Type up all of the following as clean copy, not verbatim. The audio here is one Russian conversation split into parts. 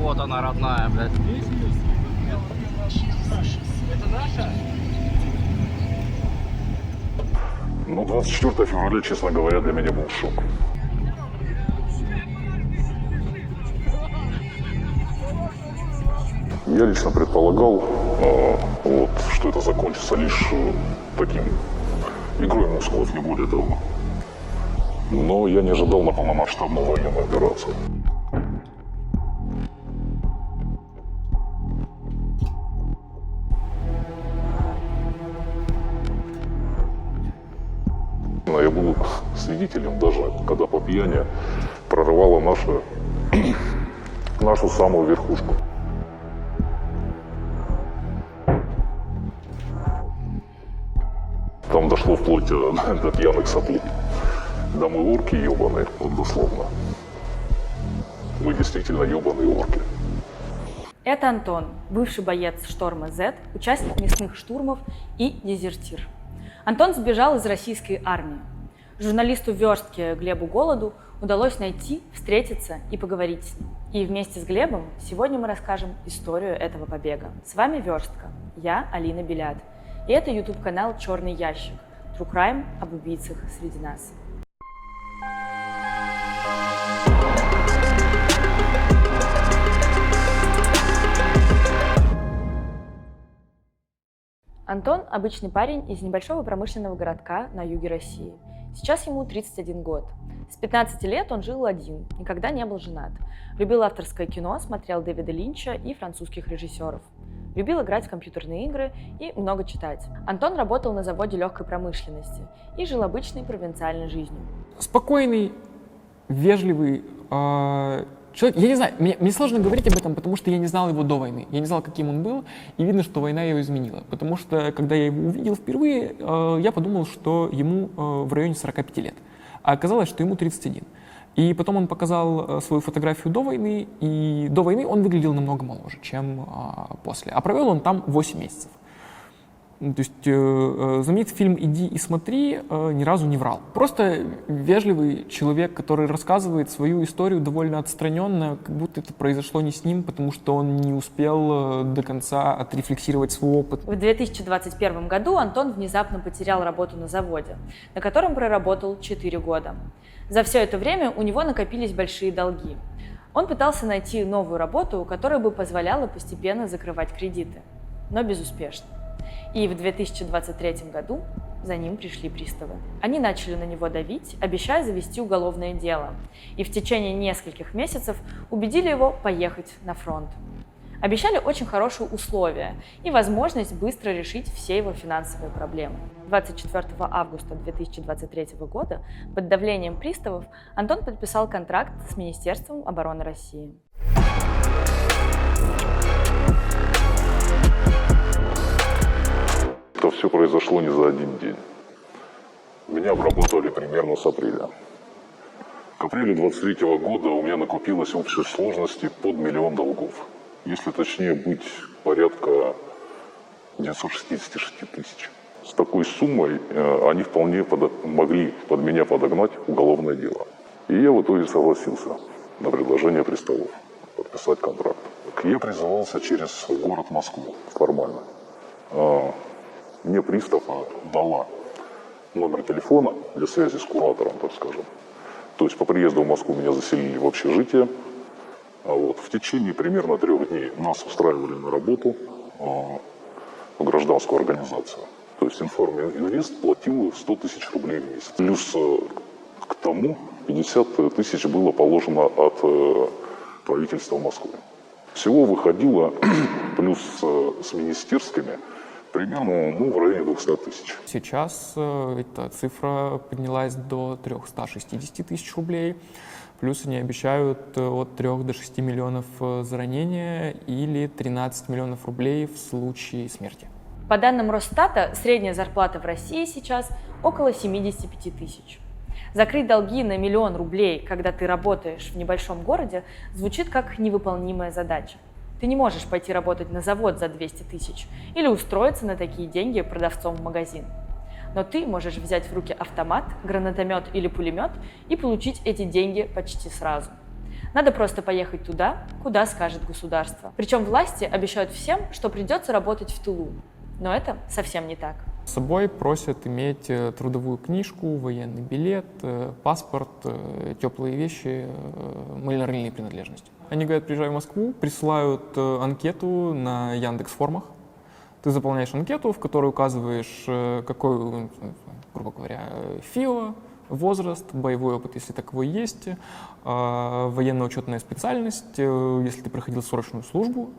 вот она, родная, блядь. Это наша? Ну, 24 февраля, честно говоря, для меня был шок. Я лично предполагал, что это закончится лишь таким игрой мускулов, не более того. Но я не ожидал на полномасштабную военную операцию. Я был свидетелем даже, когда по пьяни прорывала нашу самую верхушку. Там дошло вплоть до пьяных соплей. Да мы орки ебаные, вот дословно. Мы действительно ебаные орки. Это Антон, бывший боец «Шторма Z», участник мясных штурмов и дезертир. Антон сбежал из российской армии. Журналисту «Верстки» Глебу Голоду удалось найти, встретиться и поговорить с ним. И вместе с Глебом сегодня мы расскажем историю этого побега. С вами «Верстка». Я Алина Белят. И это YouTube-канал «Черный ящик». True Crime об убийцах среди нас. Антон – обычный парень из небольшого промышленного городка на юге России. Сейчас ему 31 год. С 15 лет он жил один, никогда не был женат. Любил авторское кино, смотрел Дэвида Линча и французских режиссеров. Любил играть в компьютерные игры и много читать. Антон работал на заводе легкой промышленности и жил обычной провинциальной жизнью. Спокойный, вежливый человек. Я не знаю, мне сложно говорить об этом, потому что я не знал его до войны. Я не знал, каким он был, и видно, что война его изменила. Потому что, когда я его увидел впервые, я подумал, что ему в районе 45 лет. А оказалось, что ему 31. И потом он показал свою фотографию до войны, и до войны он выглядел намного моложе, чем после. А провел он там 8 месяцев. То есть знаменитый фильм «Иди и смотри» ни разу не врал. Просто вежливый человек, который рассказывает свою историю довольно отстраненно, как будто это произошло не с ним, потому что он не успел до конца отрефлексировать свой опыт. В 2021 году Антон внезапно потерял работу на заводе, на котором проработал 4 года. За все это время у него накопились большие долги. Он пытался найти новую работу, которая бы позволяла постепенно закрывать кредиты, но безуспешно. И в 2023 году за ним пришли приставы. Они начали на него давить, обещая завести уголовное дело. И в течение нескольких месяцев убедили его поехать на фронт. Обещали очень хорошие условия и возможность быстро решить все его финансовые проблемы. 24 августа 2023 года под давлением приставов Антон подписал контракт с Министерством обороны России. Это все произошло не за один день. Меня обработали примерно с апреля. К апрелю 23 года у меня накопилось в общей сложности под 1 миллион долгов. Если точнее быть, порядка 966 тысяч. С такой суммой они вполне могли под меня подогнать уголовное дело. И я в итоге согласился на предложение приставов подписать контракт. Я призывался через город Москву формально. Мне пристава дала номер телефона для связи с куратором, так скажем. То есть по приезду в Москву меня заселили в общежитие. А вот в течение примерно 3 дней нас устраивали на работу в гражданскую организацию. То есть Информинвест платил 100 тысяч рублей в месяц. Плюс к тому 50 тысяч было положено от правительства Москвы. Всего выходило плюс с министерскими примерно в районе 200 тысяч. Сейчас эта цифра поднялась до 360 тысяч рублей. Плюс они обещают от 3 до 6 миллионов за ранение или 13 миллионов рублей в случае смерти. По данным Росстата, средняя зарплата в России сейчас около 75 тысяч. Закрыть долги на 1 миллион рублей, когда ты работаешь в небольшом городе, звучит как невыполнимая задача. Ты не можешь пойти работать на завод за 200 тысяч или устроиться на такие деньги продавцом в магазин. Но ты можешь взять в руки автомат, гранатомет или пулемет и получить эти деньги почти сразу. Надо просто поехать туда, куда скажет государство. Причем власти обещают всем, что придется работать в тылу. Но это совсем не так. С собой просят иметь трудовую книжку, военный билет, паспорт, теплые вещи, мыльно-рыльные принадлежности. Они говорят, приезжай в Москву, присылают анкету на Яндекс.Формах. Ты заполняешь анкету, в которой указываешь, какой, грубо говоря, ФИО, возраст, боевой опыт, если таковой есть, военно-учетная специальность, если ты проходил срочную службу,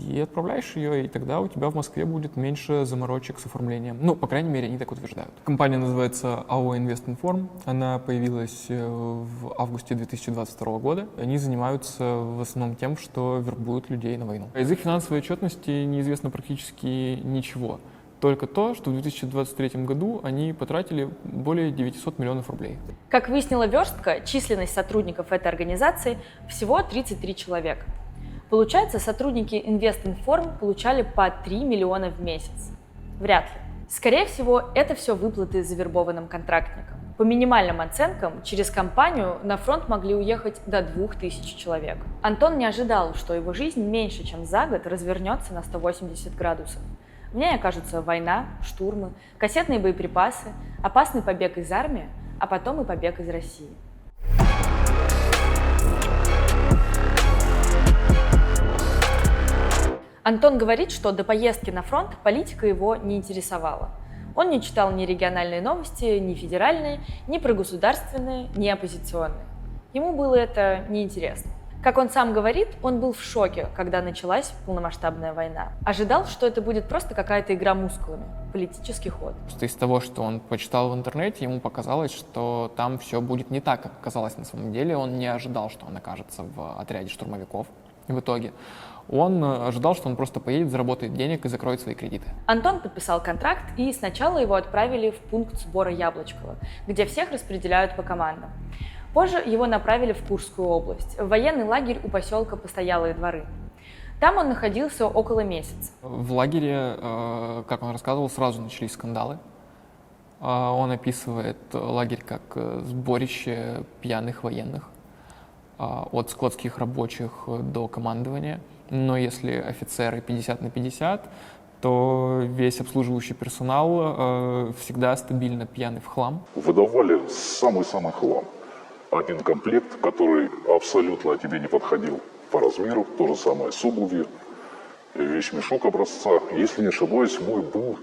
и отправляешь ее, и тогда у тебя в Москве будет меньше заморочек с оформлением. Ну, по крайней мере, они так утверждают. Компания называется АО «Инвестинформ». Она появилась в августе 2022 года. Они занимаются в основном тем, что вербуют людей на войну. Из их финансовой отчетности неизвестно практически ничего. Только то, что в 2023 году они потратили более 900 миллионов рублей. Как выяснила верстка, численность сотрудников этой организации всего 33 человека. Получается, сотрудники Инвестинформ получали по 3 миллиона в месяц. Вряд ли. Скорее всего, это все выплаты завербованным контрактникам. По минимальным оценкам, через компанию на фронт могли уехать до 2000 человек. Антон не ожидал, что его жизнь меньше, чем за год развернется на 180 градусов. В ней окажутся война, штурмы, кассетные боеприпасы, опасный побег из армии, а потом и побег из России. Антон говорит, что до поездки на фронт политика его не интересовала. Он не читал ни региональные новости, ни федеральные, ни прогосударственные, ни оппозиционные. Ему было это неинтересно. Как он сам говорит, он был в шоке, когда началась полномасштабная война. Ожидал, что это будет просто какая-то игра мускулами, политический ход. Из того, что он почитал в интернете, ему показалось, что там все будет не так, как оказалось на самом деле. Он не ожидал, что он окажется в отряде штурмовиков в итоге. Он ожидал, что он просто поедет, заработает денег и закроет свои кредиты. Антон подписал контракт, и сначала его отправили в пункт сбора Яблочково, где всех распределяют по командам. Позже его направили в Курскую область, в военный лагерь у поселка Постоялые дворы. Там он находился около месяца. В лагере, как он рассказывал, сразу начались скандалы. Он описывает лагерь как сборище пьяных военных, от складских рабочих до командования. Но если офицеры 50 на 50, то весь обслуживающий персонал всегда стабильно пьяный в хлам. Выдавали самый-самый хлам. Один комплект, который абсолютно тебе не подходил по размеру, то же самое с обувью, вещмешок образца. Если не ошибаюсь, мой был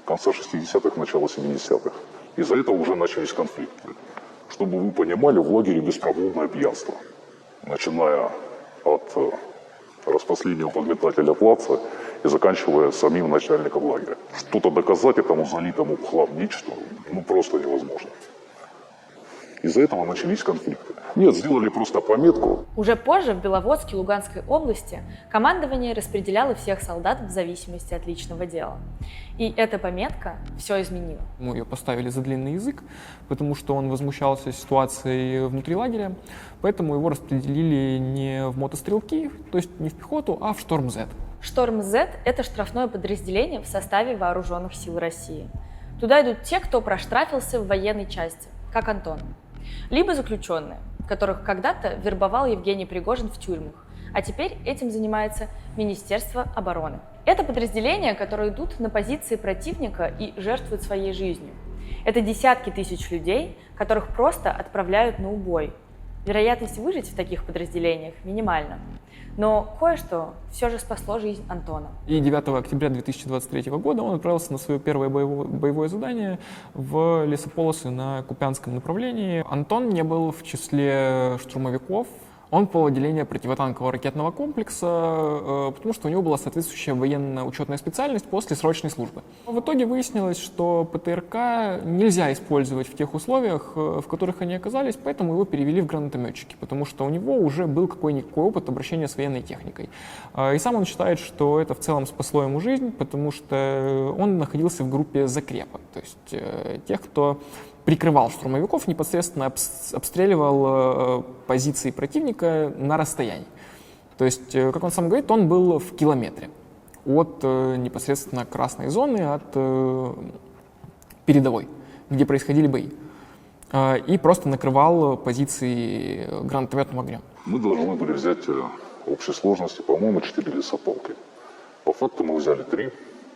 конца 60-х, начала 70-х. Из-за этого уже начались конфликты. Чтобы вы понимали, в лагере беспробудное пьянство. Начиная от распоследнего подметателя плаца и заканчивая самим начальником лагеря. Что-то доказать этому залитому в хлам ничту просто невозможно. Из-за этого начались конфликты. Нет, сделали просто пометку. Уже позже в Беловодске Луганской области командование распределяло всех солдат в зависимости от личного дела. И эта пометка все изменила. Мы ее поставили за длинный язык, потому что он возмущался ситуацией внутри лагеря, поэтому его распределили не в мотострелки, то есть не в пехоту, а в Шторм-Z. Шторм-Z – это штрафное подразделение в составе Вооруженных сил России. Туда идут те, кто проштрафился в военной части, как Антон. Либо заключенные, которых когда-то вербовал Евгений Пригожин в тюрьмах, а теперь этим занимается Министерство обороны. Это подразделения, которые идут на позиции противника и жертвуют своей жизнью. Это десятки тысяч людей, которых просто отправляют на убой. Вероятность выжить в таких подразделениях минимальна. Но кое-что все же спасло жизнь Антона. И 9 октября 2023 года он отправился на свое первое боевое задание в лесополосы на Купянском направлении. Антон не был в числе штурмовиков. Он попал в отделение противотанкового ракетного комплекса, потому что у него была соответствующая военно-учетная специальность после срочной службы. В итоге выяснилось, что ПТРК нельзя использовать в тех условиях, в которых они оказались, поэтому его перевели в гранатометчики, потому что у него уже был какой-никакой опыт обращения с военной техникой. И сам он считает, что это в целом спасло ему жизнь, потому что он находился в группе закрепа, то есть тех, кто прикрывал штурмовиков, непосредственно обстреливал позиции противника на расстоянии. То есть, как он сам говорит, он был в километре от непосредственно красной зоны, от передовой, где происходили бои. и просто накрывал позиции гранатометным огнем. Мы должны были взять в общей сложности, по-моему, 4 лесополки. По факту мы взяли 3.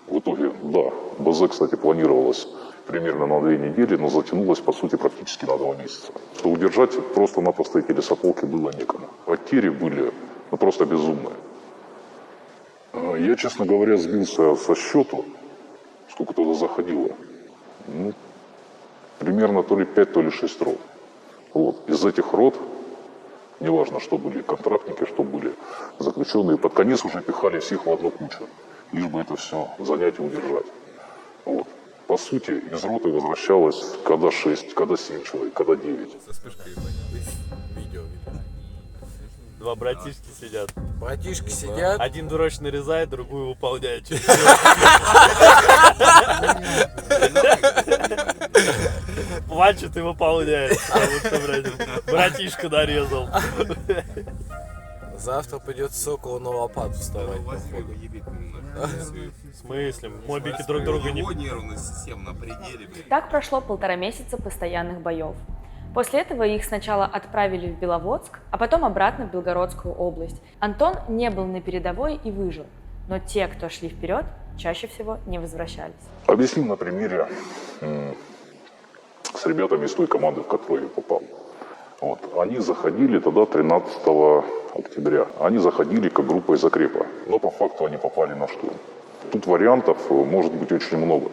В итоге, да, БЗ, кстати, планировалось примерно на 2 недели, но затянулось, по сути, практически на 2 месяца. Что удержать просто-напросто эти лесополки было некому. Потери были просто безумные. Я, честно говоря, сбился со счету, сколько туда заходило. Примерно то ли 5, то ли 6 рот. Вот. Из этих рот, неважно, что были контрактники, что были заключенные, под конец уже пихали всех в одну кучу, лишь бы это все занять и удержать. Вот. По сути, из роты возвращалось когда 6, когда 7 человек, когда 9. Со вспышкой видео. 2 братишки сидят. Братишки сидят. Один дурочек нарезает, другую выполняет. Плачет и выполняет. Братишка нарезал. Завтра придется Соколу на лопату вставать. В смысле? Мобики друг друга не... Нервная система на пределе. Так прошло 1,5 месяца постоянных боев. После этого их сначала отправили в Беловодск, а потом обратно в Белгородскую область. Антон не был на передовой и выжил, но те, кто шли вперед, чаще всего не возвращались. Объясним на примере с ребятами из той команды, в которую я попал. Вот. Они заходили тогда 13 октября. Они заходили как группа из закрепа, но по факту они попали на штурм. Тут вариантов может быть очень много.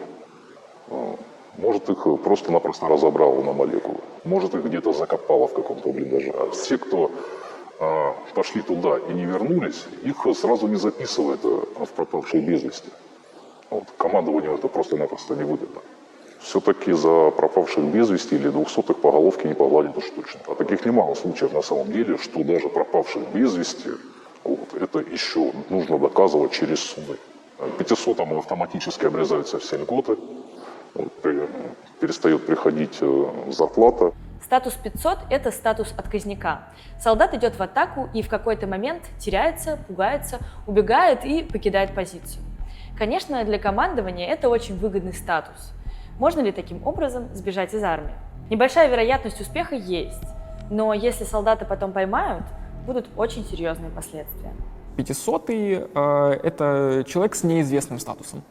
Может, их просто-напросто разобрало на молекулы. Может, их где-то закопало в каком-то блиндаже. А все, кто пошли туда и не вернулись, их сразу не записывают в пропавшие без вести. Вот. Командованию это просто-напросто не выгодно. Все-таки за пропавших без вести или 200-х по головке не погладят уж точно. А таких немало случаев на самом деле, что даже пропавших без вести, вот, это еще нужно доказывать через суды. 500-м автоматически обрезаются все льготы. Перестает приходить зарплата. Статус 500 – это статус отказника. Солдат идет в атаку и в какой-то момент теряется, пугается, убегает и покидает позицию. Конечно, для командования это очень выгодный статус. Можно ли таким образом сбежать из армии? Небольшая вероятность успеха есть, но если солдата потом поймают, будут очень серьезные последствия. 500-й это человек с неизвестным статусом.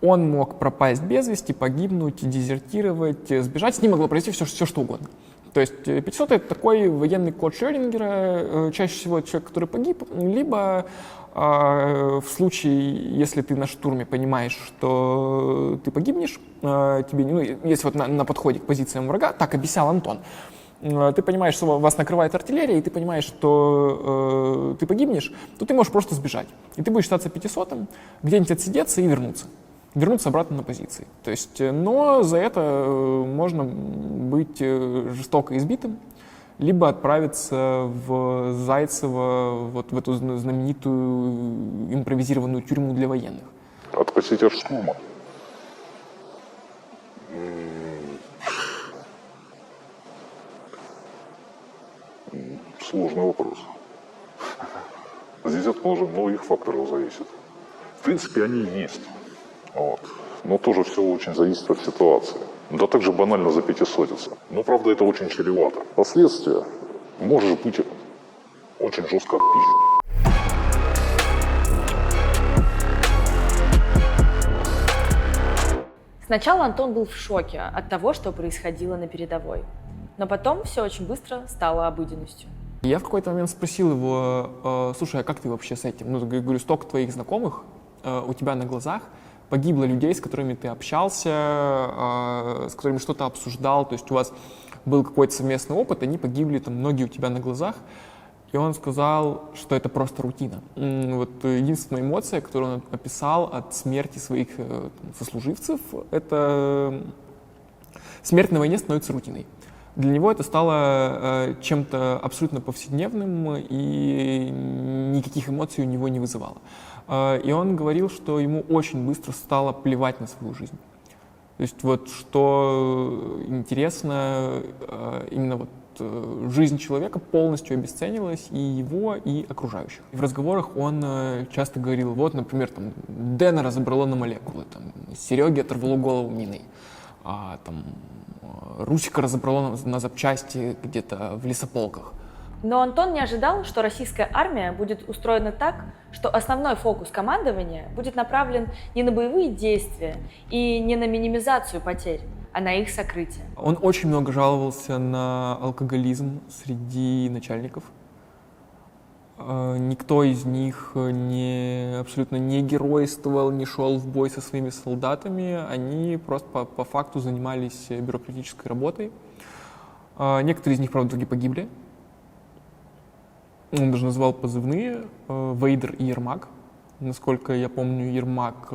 Он мог пропасть без вести, погибнуть, дезертировать, сбежать. С ним могло произойти все что угодно. То есть 500 — это такой военный код Шрёдингера, чаще всего человек, который погиб, либо в случае, если ты на штурме понимаешь, что ты погибнешь, тебе, если вот на подходе к позициям врага, так объяснял Антон, ты понимаешь, что вас накрывает артиллерия, и ты понимаешь, что ты погибнешь, то ты можешь просто сбежать. И ты будешь считаться 500-м, где-нибудь отсидеться и вернуться обратно на позиции. То есть, но за это можно быть жестоко избитым, либо отправиться в Зайцево, вот в эту знаменитую импровизированную тюрьму для военных. Откосить от штурма. Сложный вопрос. Здесь от многих факторов зависит. В принципе, они есть. Вот. Но тоже все очень зависит от ситуации. Да так же банально за 500-иться. Но, правда, это очень чревато. Последствия можешь быть очень жестко отпизжен. Сначала Антон был в шоке от того, что происходило на передовой. Но потом все очень быстро стало обыденностью. Я в какой-то момент спросил его: слушай, а как ты вообще с этим? Говорю, столько твоих знакомых у тебя на глазах погибло людей, с которыми ты общался, с которыми что-то обсуждал, то есть у вас был какой-то совместный опыт, они погибли там многие у тебя на глазах. И он сказал, что это просто рутина. Вот единственная эмоция, которую он описал от смерти своих сослуживцев, это смерть на войне становится рутиной. Для него это стало чем-то абсолютно повседневным и никаких эмоций у него не вызывало. И он говорил, что ему очень быстро стало плевать на свою жизнь. То есть вот что интересно, именно вот жизнь человека полностью обесценилась, и его, и окружающих. И в разговорах он часто говорил, вот, например, там, Дэна разобрало на молекулы, там, Сереге оторвало голову миной, там, русика разобрало на запчасти где-то в лесополках. Но Антон не ожидал, что российская армия будет устроена так, что основной фокус командования будет направлен не на боевые действия и не на минимизацию потерь, а на их сокрытие. Он очень много жаловался на алкоголизм среди начальников. Никто из них абсолютно не геройствовал, не шел в бой со своими солдатами. Они просто по факту занимались бюрократической работой. Некоторые из них, правда, таки погибли. Он даже назвал позывные Вейдер и Ермак. Насколько я помню, Ермак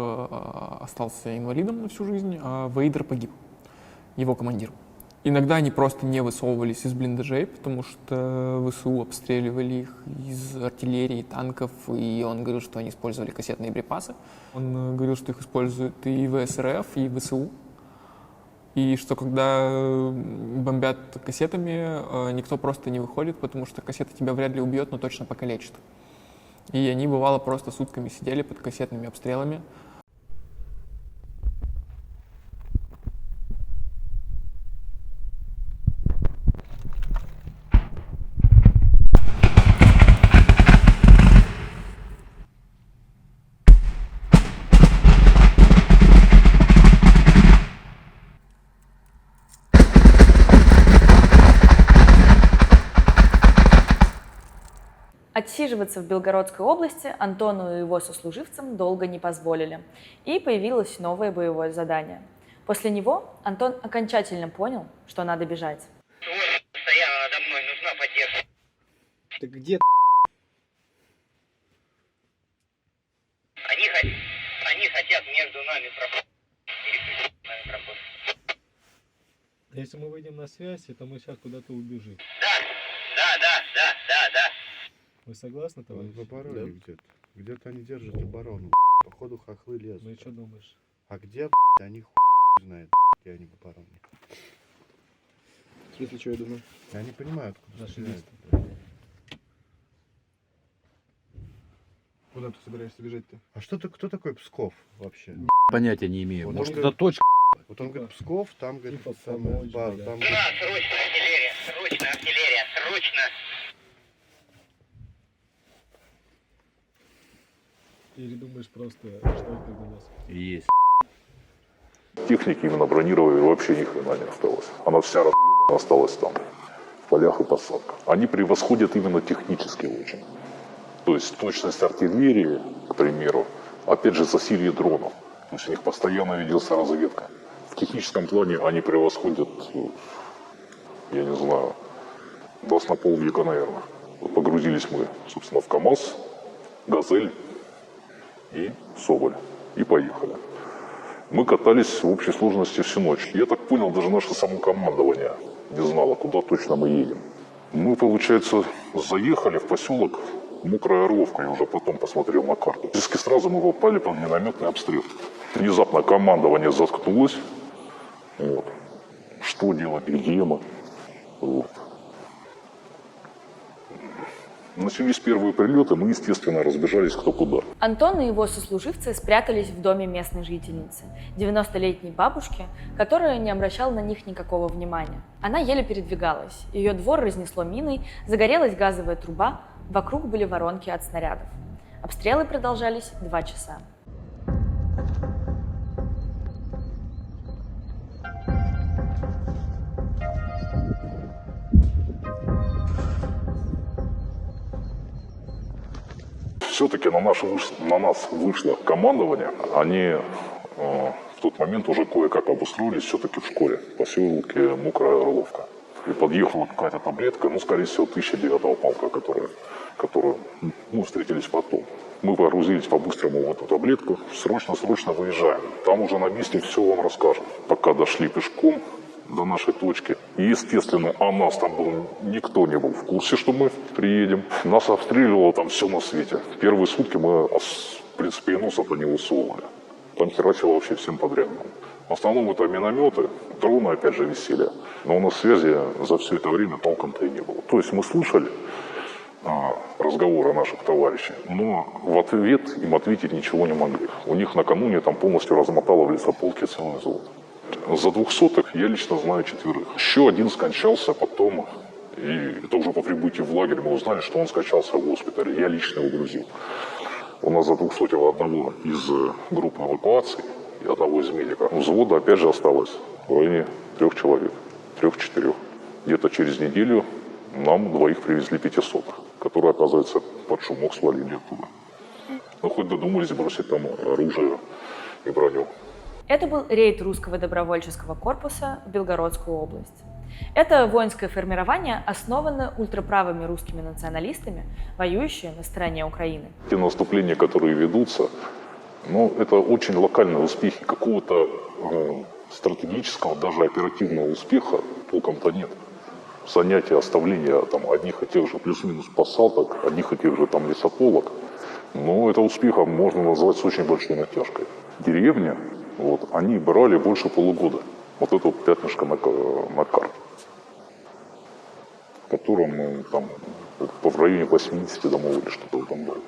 остался инвалидом на всю жизнь, а Вейдер погиб, его командир. Иногда они просто не высовывались из блиндажей, потому что ВСУ обстреливали их из артиллерии, танков, и он говорил, что они использовали кассетные боеприпасы. Он говорил, что их используют и ВСРФ, и ВСУ. И что когда бомбят кассетами, никто просто не выходит, потому что кассета тебя вряд ли убьет, но точно покалечит. И они, бывало, просто сутками сидели под кассетными обстрелами. Отсиживаться в Белгородской области Антону и его сослуживцам долго не позволили, и появилось новое боевое задание. После него Антон окончательно понял, что надо бежать. Вот постоянно надо мной, нужна поддержка. Ты где? Они хотят между нами пропустить. Если мы выйдем на связь, то мы сейчас куда-то убежим. Да. Вы согласны, товарищ? На пароле где-то. Где-то они держат оборону. Походу хохлы лезут. Ну и что думаешь? А где, они знают, где они в обороне. В смысле, что я думаю? Я не понимаю, откуда Наши стреляют. места. Куда ты собираешься бежать-то? А кто такой Псков вообще? Понятия не имею. Вот Может, он это точка. Вот он говорит Псков, там говорит Типа самое, помочь, бар, да. там Да, срочно артиллерия, срочно. Или думаешь просто, что это у нас? Есть. Техники именно бронированной вообще ни хрена не осталось. Она вся разъебана осталась там, в полях и посадках. Они превосходят именно технически очень. То есть точность артиллерии, к примеру, опять же засилье дронов. То есть у них постоянно ведется разведка. В техническом плане они превосходят, я не знаю, нас на полвека, наверное. Вот погрузились мы, собственно, в КАМАЗ, «Газель» и «Соболь». И поехали. Мы катались в общей сложности всю ночь. Я так понял, даже наше самокомандование не знало, куда точно мы едем. Мы, получается, заехали в поселок Мокрая Орловка, я уже потом посмотрел на карту. Практически сразу мы попали под минометный обстрел. Внезапно командование заткнулось. Вот. Что делать, где мы? Вот. Начались первые прилеты, мы, естественно, разбежались кто куда. Антон и его сослуживцы спрятались в доме местной жительницы, 90-летней бабушки, которая не обращала на них никакого внимания. Она еле передвигалась, ее двор разнесло миной, загорелась газовая труба, вокруг были воронки от снарядов. Обстрелы продолжались 2 часа. Все-таки на нас вышло командование. Они в тот момент уже кое-как обустроились все-таки в школе, в поселке Мокрая Орловка. И подъехала какая-то таблетка, ну, скорее всего, 1009-го полка, которую мы встретились потом. Мы погрузились по-быстрому в эту таблетку, срочно выезжаем. Там уже на месте все вам расскажем. Пока дошли пешком до нашей точки. И, естественно, о нас там никто не был в курсе, что мы приедем. Нас обстреливало там все на свете. В первые сутки мы, в принципе, и носа-то не высовывали. Там херачило вообще всем подряд. В основном это минометы, дроны опять же висели. Но у нас связи за все это время толком-то и не было. То есть мы слышали разговоры наших товарищей, но в ответ им ответить ничего не могли. У них накануне там полностью размотало в лесополке целый взвод. За 200-х я лично знаю 4. Еще один скончался потом, и это уже по прибытии в лагерь мы узнали, что он скончался в госпитале. Я лично его грузил. У нас за 200-го одного из группы эвакуации и одного из медиков. Взвода опять же осталось в районе 3 человек, 3-4. Где-то через неделю нам 2 привезли 500, которые, оказывается, под шумок свалили оттуда. Ну, хоть додумались бросить там оружие и броню. Это был рейд русского добровольческого корпуса в Белгородскую область. Это воинское формирование основано ультраправыми русскими националистами, воюющие на стороне Украины. Те наступления, которые ведутся, ну, это очень локальные успехи. Какого-то стратегического, даже оперативного успеха толком-то нет. Занятие, оставление там, одних и тех же плюс-минус посадок, одних и тех же там лесополок, но это успехом можно назвать с очень большой натяжкой. Деревня, вот, они брали больше полугода. Вот это вот пятнышко на карте, в котором там в районе 80 домов или что-то там было.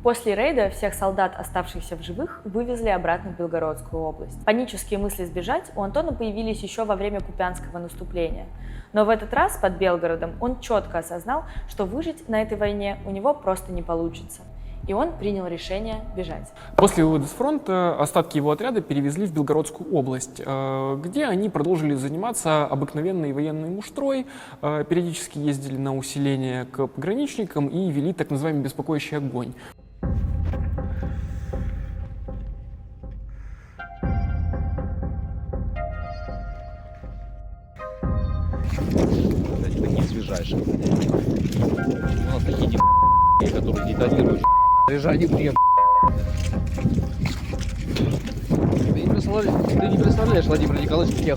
После рейда всех солдат, оставшихся в живых, вывезли обратно в Белгородскую область. Панические мысли сбежать у Антона появились еще во время Купянского наступления. Но в этот раз под Белгородом он четко осознал, что выжить на этой войне у него просто не получится. И он принял решение бежать. После вывода с фронта остатки его отряда перевезли в Белгородскую область, где они продолжили заниматься обыкновенной военной муштрой, периодически ездили на усиление к пограничникам и вели так называемый беспокоящий огонь. Такие свежайшие. У нас такие которые детонируют. Заряжание бред. Ты не представляешь, Владимир Николаевич, как я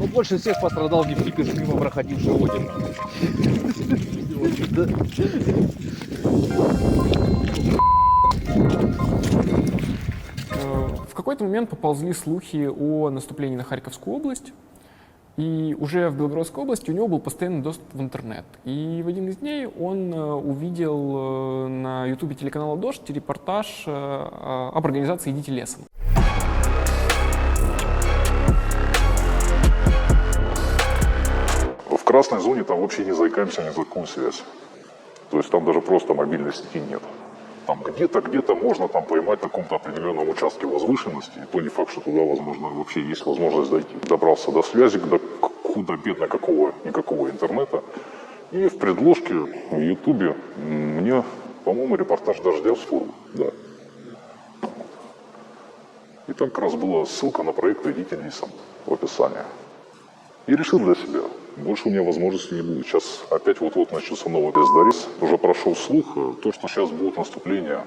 Ну, больше всех пострадал нефтекиш, мимо проходивший Один. В какой-то момент поползли слухи о наступлении на Харьковскую область, и уже в Белгородской области у него был постоянный доступ в интернет. И в один из дней он увидел на ютубе телеканала «Дождь» репортаж об организации «Идите лесом». В красной зоне там вообще не заикаемся ни за какую связь. То есть там даже просто мобильной сети нет. Там где-то можно там поймать на каком-то определенном участке возвышенности, и то не факт, что туда, возможно, вообще есть возможность дойти. Добрался до связи, до худо-бедно никакого интернета. И в предложке в Ютубе мне, по-моему, репортаж «Дождя» всплыл. Да. И там как раз была ссылка на проект «Идите лесом» в описании. И решил для себя, больше у меня возможностей не будет. Сейчас опять вот-вот начнется новый Бездарис. Уже прошел слух, то, что сейчас будет наступление,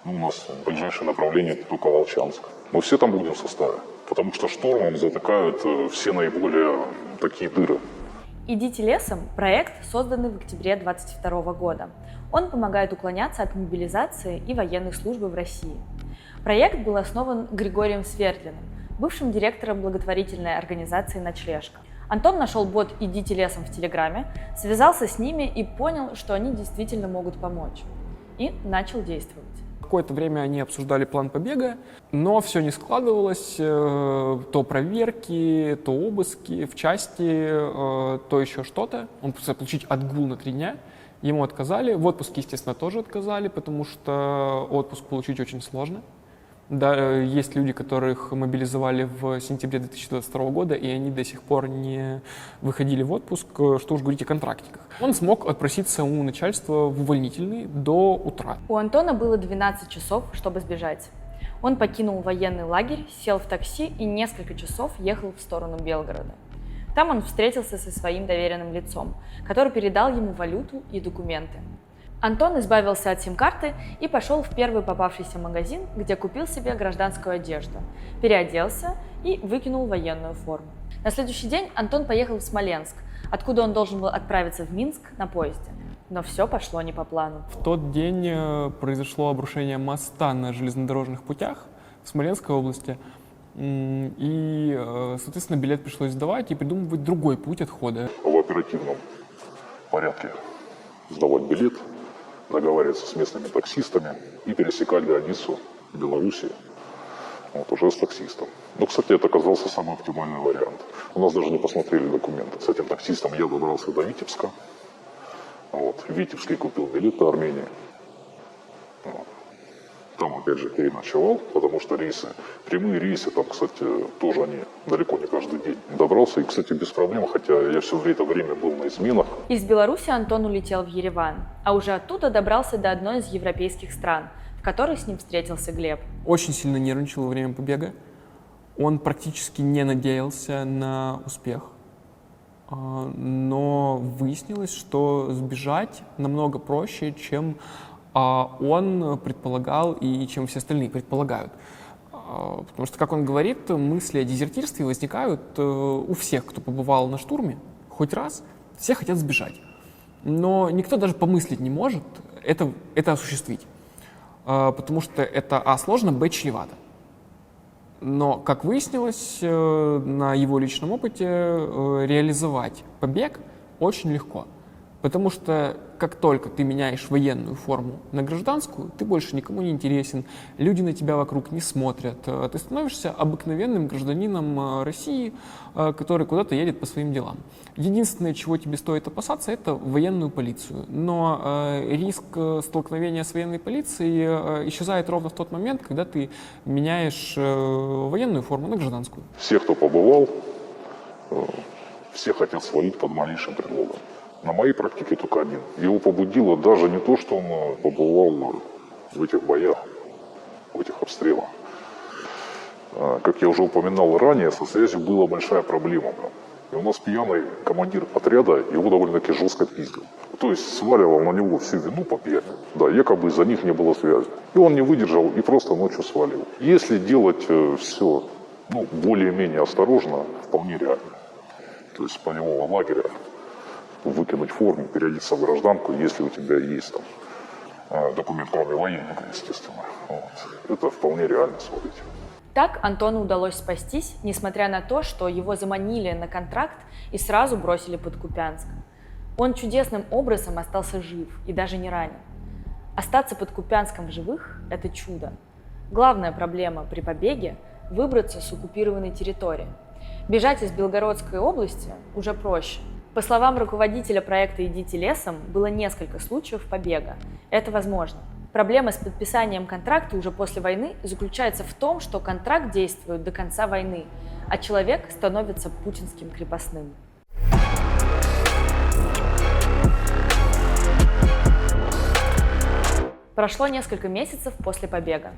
у нас ближайшее направление только Волчанск. Мы все там будем в составе, потому что штормом затыкают все наиболее такие дыры. «Идите лесом» – проект, созданный в октябре 2022 года. Он помогает уклоняться от мобилизации и военной службы в России. Проект был основан Григорием Свердлиным, бывшим директором благотворительной организации «Ночлежка». Антон нашел бот «Идите лесом» в Телеграме, связался с ними и понял, что они действительно могут помочь. И начал действовать. Какое-то время они обсуждали план побега, но все не складывалось. То проверки, то обыски в части, то еще что-то. Он пытался получить отгул на 3 дня. Ему отказали. В отпуске, естественно, тоже отказали, потому что отпуск получить очень сложно. Да, есть люди, которых мобилизовали в сентябре 2022 года, и они до сих пор не выходили в отпуск, что уж говорить о контрактниках. Он смог отпроситься у начальства в увольнительный до утра. У Антона было 12 часов, чтобы сбежать. Он покинул военный лагерь, сел в такси и несколько часов ехал в сторону Белгорода. Там он встретился со своим доверенным лицом, который передал ему валюту и документы. Антон избавился от сим-карты и пошел в первый попавшийся магазин, где купил себе гражданскую одежду, переоделся и выкинул военную форму. На следующий день Антон поехал в Смоленск, откуда он должен был отправиться в Минск на поезде. Но все пошло не по плану. В тот день произошло обрушение моста на железнодорожных путях в Смоленской области. И, соответственно, билет пришлось сдавать и придумывать другой путь отхода. В оперативном порядке сдавать билет, договариваться с местными таксистами и пересекать границу Беларуси уже с таксистом. Но, кстати, это оказался самый оптимальный вариант. У нас даже не посмотрели документы. С этим таксистом я добрался до Витебска. В Витебске купил билет до Армении. Там, опять же, переночевал, потому что рейсы, прямые рейсы, там, кстати, тоже они далеко не каждый день. Добрался и, кстати, без проблем, хотя я все это время был на изменах. Из Беларуси Антон улетел в Ереван, а уже оттуда добрался до одной из европейских стран, в которой с ним встретился Глеб. Очень сильно нервничал во время побега. Он практически не надеялся на успех. Но выяснилось, что сбежать намного проще, чем он предполагал и чем все остальные предполагают. Потому что, как он говорит, мысли о дезертирстве возникают у всех, кто побывал на штурме хоть раз. Все хотят сбежать. Но никто даже помыслить не может это осуществить. Потому что это сложно, чревато. Но, как выяснилось, на его личном опыте реализовать побег очень легко. Потому что как только ты меняешь военную форму на гражданскую, ты больше никому не интересен, люди на тебя вокруг не смотрят. Ты становишься обыкновенным гражданином России, который куда-то едет по своим делам. Единственное, чего тебе стоит опасаться, это военную полицию. Но риск столкновения с военной полицией исчезает ровно в тот момент, когда ты меняешь военную форму на гражданскую. Все, кто побывал, все хотят свалить под малейшим предлогом. На моей практике только один. Его побудило даже не то, что он побывал в этих боях, в этих обстрелах. Как я уже упоминал ранее, со связью была большая проблема. И у нас пьяный командир отряда его довольно-таки жестко пиздил. То есть сваливал на него всю вину по пьяни. Да, якобы из-за них не было связи. И он не выдержал и просто ночью свалил. Если делать все более-менее осторожно, вполне реально. То есть с полевого лагеря выкинуть форму, переодеться в гражданку, если у тебя есть там документ, кроме военника, естественно. Это вполне реально, смотрите. Так Антону удалось спастись, несмотря на то, что его заманили на контракт и сразу бросили под Купянск. Он чудесным образом остался жив и даже не ранен. Остаться под Купянском в живых – это чудо. Главная проблема при побеге – выбраться с оккупированной территории. Бежать из Белгородской области уже проще. По словам руководителя проекта «Идите лесом», было несколько случаев побега. Это возможно. Проблема с подписанием контракта уже после войны заключается в том, что контракт действует до конца войны, а человек становится путинским крепостным. Прошло несколько месяцев после побега.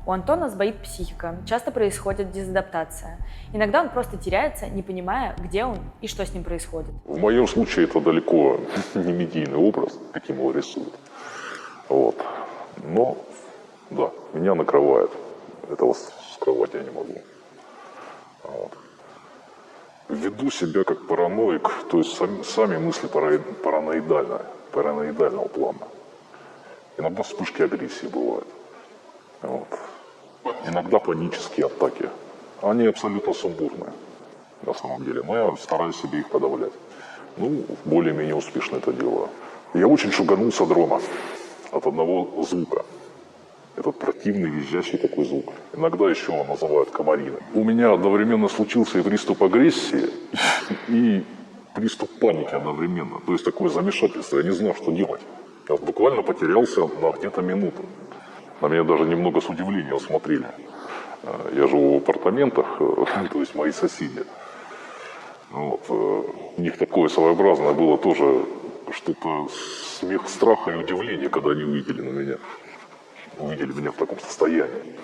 У Антона сбоит психика, часто происходит дезадаптация. Иногда он просто теряется, не понимая, где он и что с ним происходит. В моем случае это далеко не медийный образ, каким его рисуют. Но, да, меня накрывает. Этого скрывать я не могу. Веду себя как параноик, то есть сами мысли параноидального плана. Иногда вспышки агрессии бывают. Иногда панические атаки. Они абсолютно сумбурные, на самом деле. Но я стараюсь себе их подавлять. Более-менее успешно это делаю. Я очень шуганулся дрона от одного звука. Этот противный, визжащий такой звук. Иногда еще его называют комариной. У меня одновременно случился и приступ агрессии, и приступ паники одновременно. То есть такое замешательство, я не знал, что делать. Я буквально потерялся на где-то минуту. На меня даже немного с удивлением смотрели. Я живу в апартаментах, то есть мои соседи. У них такое своеобразное было тоже что-то смех, страха и удивление, когда они увидели меня в таком состоянии.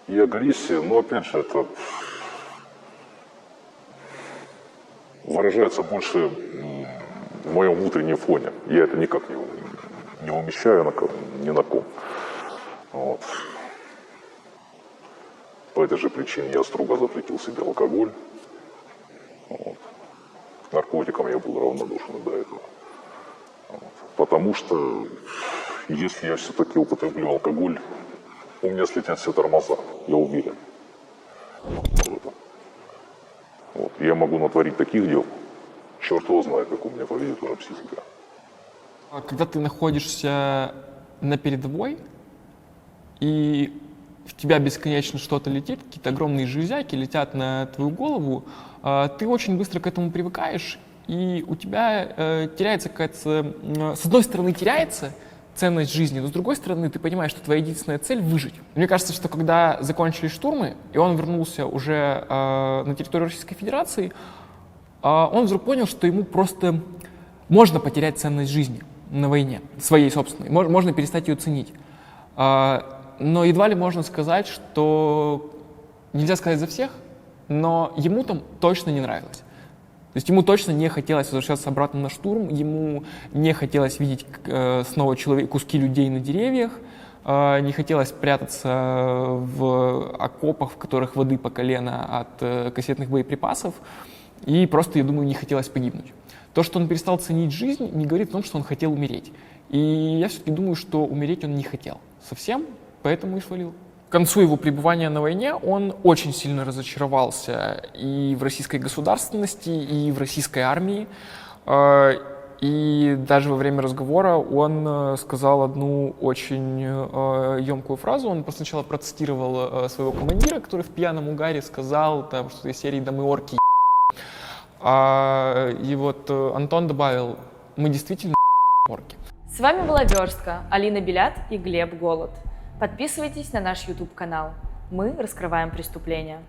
И агрессия, опять же, это выражается больше в моем внутреннем фоне. Я это никак не умещаю ни на ком. Вот. По этой же причине я строго запретил себе алкоголь. Вот. К наркотикам я был равнодушен до этого. Вот. Потому что если я все-таки употреблю алкоголь, у меня слетят все тормоза, я уверен. Вот. Я могу натворить таких дел, черт его знает, как у меня поведет уже психика. Когда ты находишься на передовой, и в тебя бесконечно что-то летит, какие-то огромные железяки летят на твою голову, ты очень быстро к этому привыкаешь, и у тебя теряется какая-то... С одной стороны, теряется ценность жизни, но с другой стороны, ты понимаешь, что твоя единственная цель — выжить. Мне кажется, что когда закончились штурмы, и он вернулся уже на территорию Российской Федерации, он вдруг понял, что ему просто можно потерять ценность жизни на войне, своей собственной, можно перестать ее ценить. Но едва ли можно сказать, что... Нельзя сказать за всех, но ему там точно не нравилось. То есть ему точно не хотелось возвращаться обратно на штурм, ему не хотелось видеть снова куски людей на деревьях, не хотелось прятаться в окопах, в которых воды по колено от кассетных боеприпасов, и просто, я думаю, не хотелось погибнуть. То, что он перестал ценить жизнь, не говорит о том, что он хотел умереть. И я все-таки думаю, что умереть он не хотел совсем, поэтому и свалил. К концу его пребывания на войне он очень сильно разочаровался и в российской государственности, и в российской армии. И даже во время разговора он сказал одну очень емкую фразу. Он сначала процитировал своего командира, который в пьяном угаре сказал, там, что из серии «Да мы орки». И вот Антон добавил: мы действительно орки. С вами была Верстка, Алина Белят и Глеб Голод. Подписывайтесь на наш YouTube-канал. Мы раскрываем преступления.